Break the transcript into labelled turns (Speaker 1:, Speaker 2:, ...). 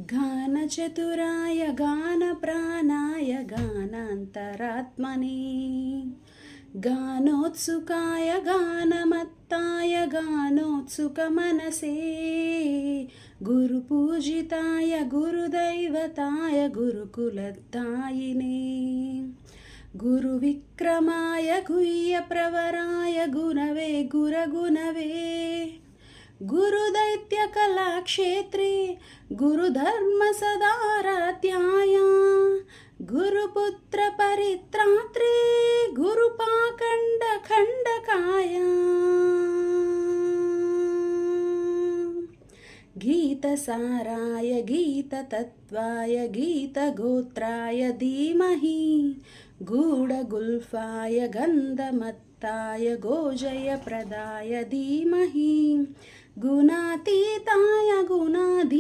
Speaker 1: गानचतुराय गानप्राणाय गानान्तरात्मने गानोत्सुकाय गानमत्ताय गानोत्सुकमनसे गुरुपूजिताय गुरुदैवताय गुरुकुलदायिने गुरुविक्रमाय गुह्यप्रवराय गुणवे गुरगुणवे गुरुदैत्यकलाक्षेत्रे गुरुधर्मसदाराध्याय गुरुपुत्रपरित्रात्रे गुरुपाखण्डखण्डकाय गीतसाराय गीततत्त्वाय गीतगोत्राय धीमहि गूढगुल्फाय गन्धमत्ताय गोजयप्रदाय धीमहि गुणातीताय गुणाधीताय